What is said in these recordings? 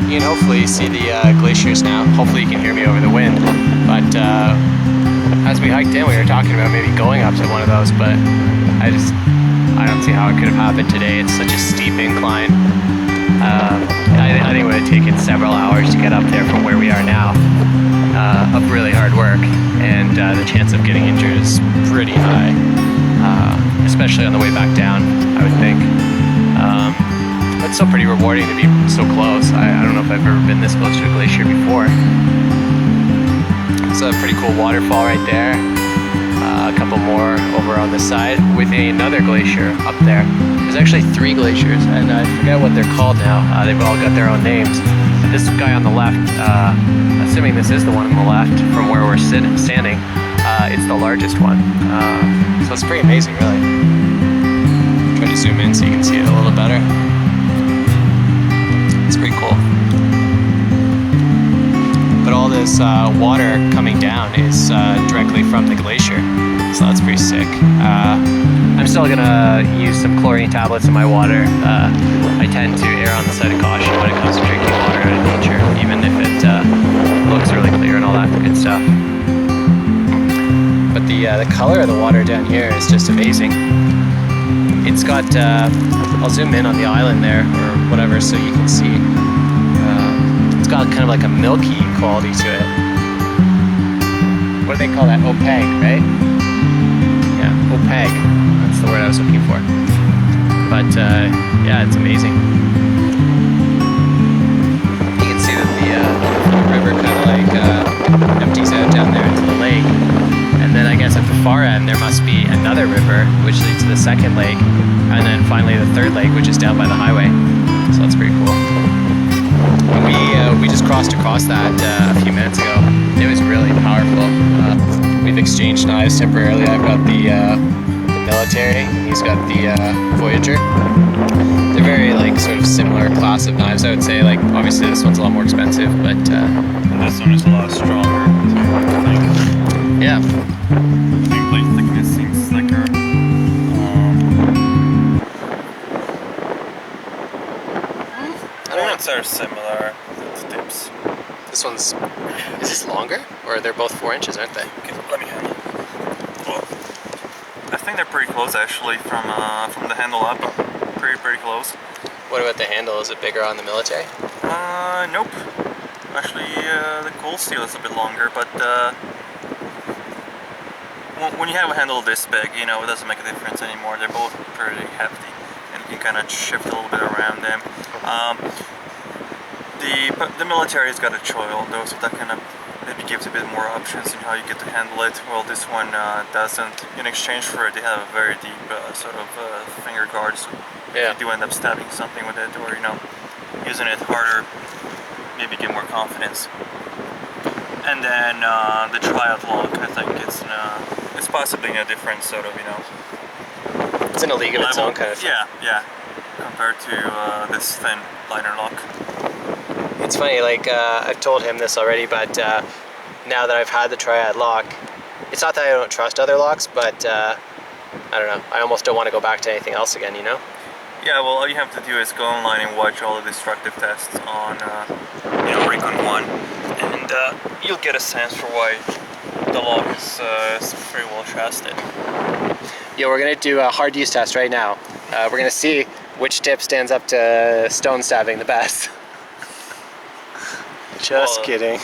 You can hopefully see the glaciers now. Hopefully you can hear me over the wind. But as we hiked in, we were talking about maybe going up to one of those, but I don't see how it could have happened today. It's such a steep incline. I think it would have taken several hours to get up there from where we are now. Of really hard work, and the chance of getting injured is pretty high, especially on the way back down, I would think. It's still pretty rewarding to be so close. I don't know if I've ever been this close to a glacier before. It's a pretty cool waterfall right there. A couple more over on this side with another glacier up there. There's actually 3 glaciers, and I forget what they're called now. They've all got their own names. This guy on the left, assuming this is the one on the left from where we're standing, it's the largest one. So it's pretty amazing, really. Try to zoom in so you can see it a little better. It's pretty cool. But all this water coming down is directly from the glacier, so that's pretty sick. I'm still gonna use some chlorine tablets in my water. I tend to err on the side of caution when it comes to drinking water out of nature, even if it looks really clear and all that good stuff. But the color of the water down here is just amazing. It's got, I'll zoom in on the island there, or whatever, so you can see. It's got kind of like a milky quality to it. What do they call that? Opaque, right? Yeah, opaque. That's the word I was looking for. But yeah, it's amazing. You can see that the river kind of like empties out down there into the lake. And then I guess at the far end there must be another river which leads to the second lake, and then finally the third lake, which is down by the highway. So that's pretty cool. We just crossed across that a few minutes ago. It was really powerful. We've exchanged knives temporarily. I've got the military, and he's got the Voyager. They're very like sort of similar class of knives, I would say. Like obviously this one's a lot more expensive, but this one is a lot stronger, I think. Yeah. I think blade thickness seems thicker. Points are similar. The tips. This one's, is this longer? Or they're both 4 inches, aren't they? Okay, let me handle. Well, I think they're pretty close actually from the handle up. Pretty close. What about the handle? Is it bigger on the military? Nope. Actually, the cold steel is a bit longer, but when you have a handle this big, you know, it doesn't make a difference anymore. They're both pretty hefty, and you can kind of shift a little bit around them. The military's got a choil though, so that kind of maybe gives a bit more options in how you get to handle it. Well, this one doesn't. In exchange for it, they have a very deep sort of finger guard, so yeah. if you do end up stabbing something with it, or you know, using it harder, maybe get more confidence. And then the triad lock, I think it's possibly in a different sort of, you know, it's in a league of its own kind of thing. Yeah, compared to this thin liner lock. It's funny, like I've told him this already, but now that I've had the triad lock, it's not that I don't trust other locks, but I don't know, I almost don't want to go back to anything else again, you know? Yeah, well, all you have to do is go online and watch all the destructive tests on, you know, Recon 1, and you'll get a sense for why the lock is pretty well trusted. Yeah, we're going to do a hard use test right now. We're going to see which tip stands up to stone stabbing the best. Just kidding.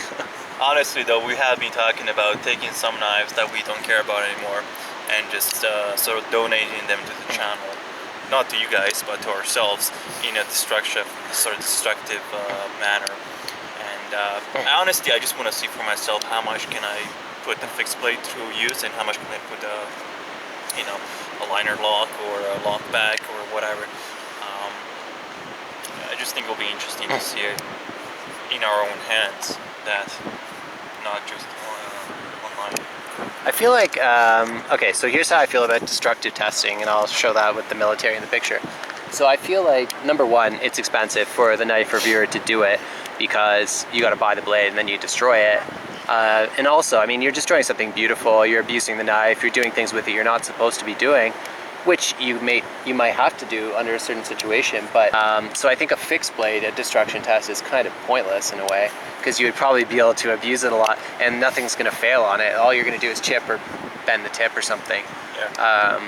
Honestly though, we have been talking about taking some knives that we don't care about anymore and just sort of donating them to the channel. Not to you guys, but to ourselves in a destructive manner. And honestly, I just want to see for myself how much can I put the fixed blade to use and how much can I put you know, a liner lock or a lock back or whatever. I just think it'll be interesting to see it in our own hands, that not just online. I feel like, okay, so here's how I feel about destructive testing, and I'll show that with the military in the picture. So I feel like, number one, it's expensive for the knife reviewer to do it because you got to buy the blade and then you destroy it. And also, I mean, you're destroying something beautiful, you're abusing the knife, you're doing things with it you're not supposed to be doing. which you might have to do under a certain situation. But so I think a fixed blade, a destruction test, is kind of pointless in a way, because you would probably be able to abuse it a lot, and nothing's going to fail on it. All you're going to do is chip or bend the tip or something. Yeah.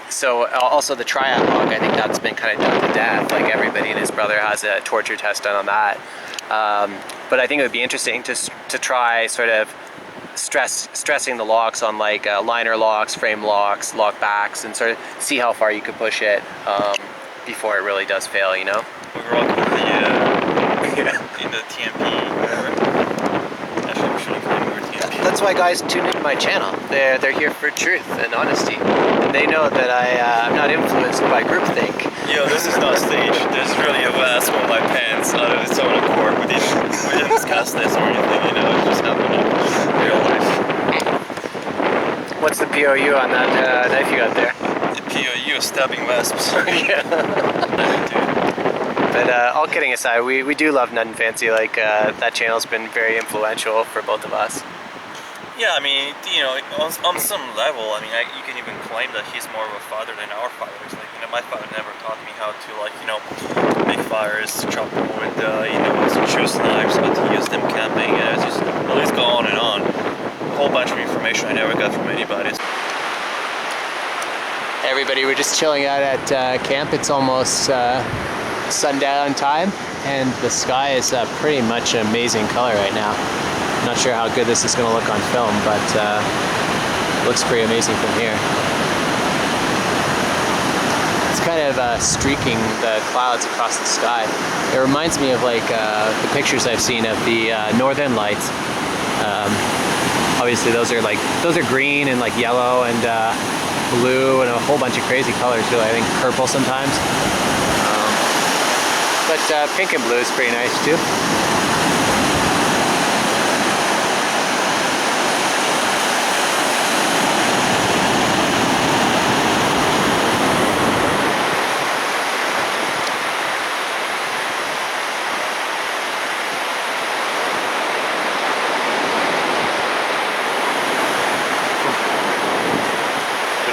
So also the triad log, I think that's been kind of done to death. Like everybody and his brother has a torture test done on that. But I think it would be interesting to try sort of stressing the locks on like liner locks, frame locks, lock backs, and sort of see how far you could push it before it really does fail, you know? We were walking in the TMP, whatever. Actually, we shouldn't claim we were TMP. That's why guys tune into my channel. They're here for truth and honesty, and they know that I'm not influenced by groupthink. Yo, this is not staged. There's really a vast one of my pants out of its own accord. We didn't discuss this or anything, you know, it just happened in real life. What's the POU on that knife you got there? The POU, stabbing wasps. Yeah. But all kidding aside, we do love Nothing Fancy. Like that channel's been very influential for both of us. Yeah, I mean, you know, on some level, I mean, you can even claim that he's more of a father than our fathers. Like, you know, my father never taught me how to, like, you know, make fires, chop wood, you know, to choose knives, how to use them camping, and it's just, the list go on and on. A whole bunch of information I never got from anybody. Hey everybody, we're just chilling out at camp. It's almost sundown time, and the sky is pretty much an amazing color right now. Not sure how good this is going to look on film, but looks pretty amazing from here. It's kind of streaking the clouds across the sky. It reminds me of like the pictures I've seen of the northern lights. Obviously those are green and like yellow and blue and a whole bunch of crazy colors too. I think purple sometimes. But pink and blue is pretty nice too.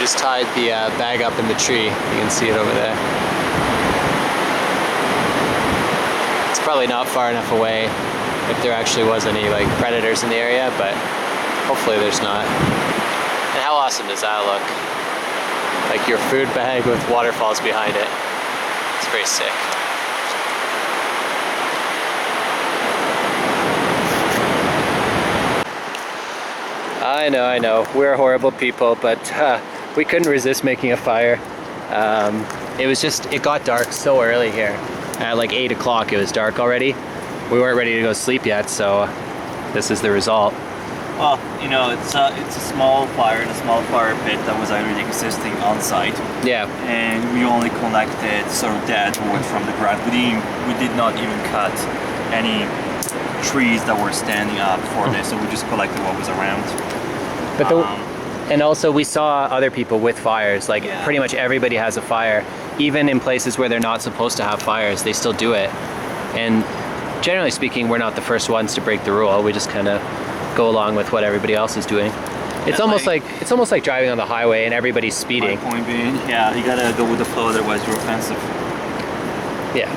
Just tied the bag up in the tree. You can see it over there. It's probably not far enough away if there actually was any like predators in the area, but hopefully there's not. And how awesome does that look? Like your food bag with waterfalls behind it. It's pretty sick. I know, we're horrible people, but we couldn't resist making a fire. It got dark so early here. At like 8 o'clock it was dark already. We weren't ready to go sleep yet, so this is the result. Well, you know, it's a small fire in a small fire pit that was already existing on site. Yeah. And we only collected sort of dead wood from the ground. We did not even cut any trees that were standing up for this, so we just collected what was around. But and also we saw other people with fires, like pretty much everybody has a fire. Even in places where they're not supposed to have fires, they still do it. And generally speaking, we're not the first ones to break the rule. We just kind of go along with what everybody else is doing. It's almost like driving on the highway and everybody's speeding. My point being, yeah, you gotta go with the flow, otherwise you're offensive. Yeah.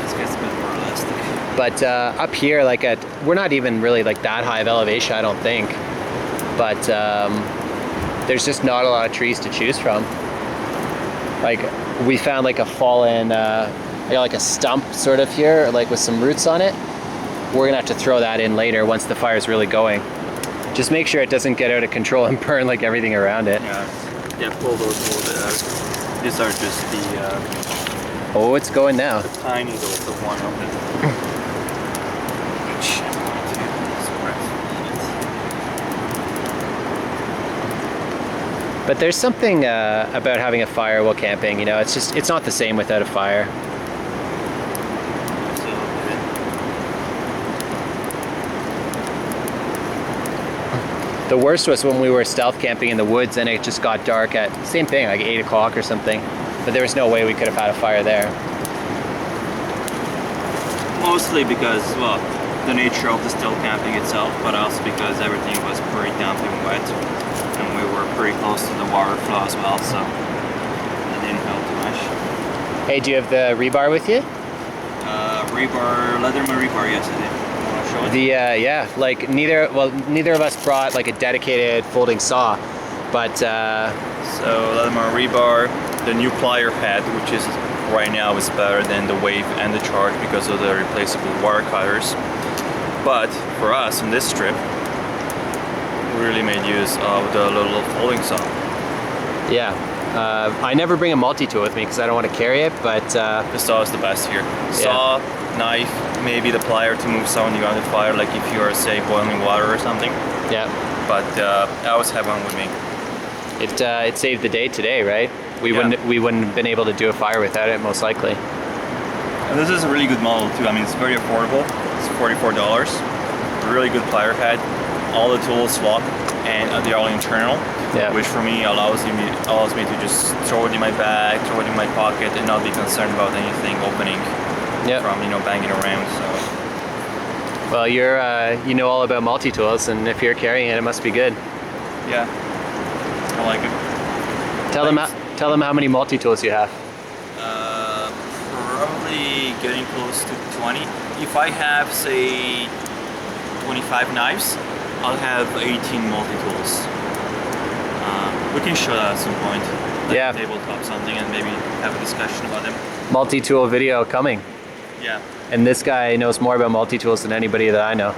This gets a bit more realistic. But up here, like we're not even really like that high of elevation, I don't think. But there's just not a lot of trees to choose from. Like we found like a fallen, like a stump sort of here, like with some roots on it. We're gonna have to throw that in later once the fire's really going. Just make sure it doesn't get out of control and burn like everything around it. Yeah, pull those a little bit out. These are just the oh, it's going now. the tiny little one of them. But there's something about having a fire while camping, you know, it's not the same without a fire. The worst was when we were stealth camping in the woods and it just got dark at, same thing, like 8 o'clock or something. But there was no way we could have had a fire there. Mostly because, well, the nature of the stealth camping itself, but also because everything was pretty damp and wet. and we were pretty close to the water flow as well, so that didn't help too much. Hey, do you have the rebar with you? Rebar, Leatherman rebar, yes I did. You want to show it? The yeah, like neither of us brought like a dedicated folding saw, but So Leatherman rebar, the new plier head, which is right now is better than the Wave and the Charge because of the replaceable wire cutters. But for us in this trip, we really made use of the little folding saw. yeah. I never bring a multi-tool with me because I don't want to carry it, but The saw is the best here. Saw, knife, maybe the plier to move something on the fire, like if you are, say, boiling water or something. yeah, But I always have one with me. it saved the day today, right? We wouldn't have been able to do a fire without it, most likely. And this is a really good model too. I mean, it's very affordable. It's $44. Really good plier head. All the tools swap, and they're all internal. Yeah. Which for me allows me to just throw it in my bag, throw it in my pocket, and not be concerned about anything opening from banging around. So. Well, you're you know all about multi-tools, and if you're carrying it, it must be good. Yeah, I like it. Tell them how many multi-tools you have. Probably getting close to 20. If I have, say, 25 knives, I'll have 18 multi-tools. We can show that at some point. Like tabletop something, and maybe have a discussion about them. Multi-tool video coming. Yeah. And this guy knows more about multi-tools than anybody that I know.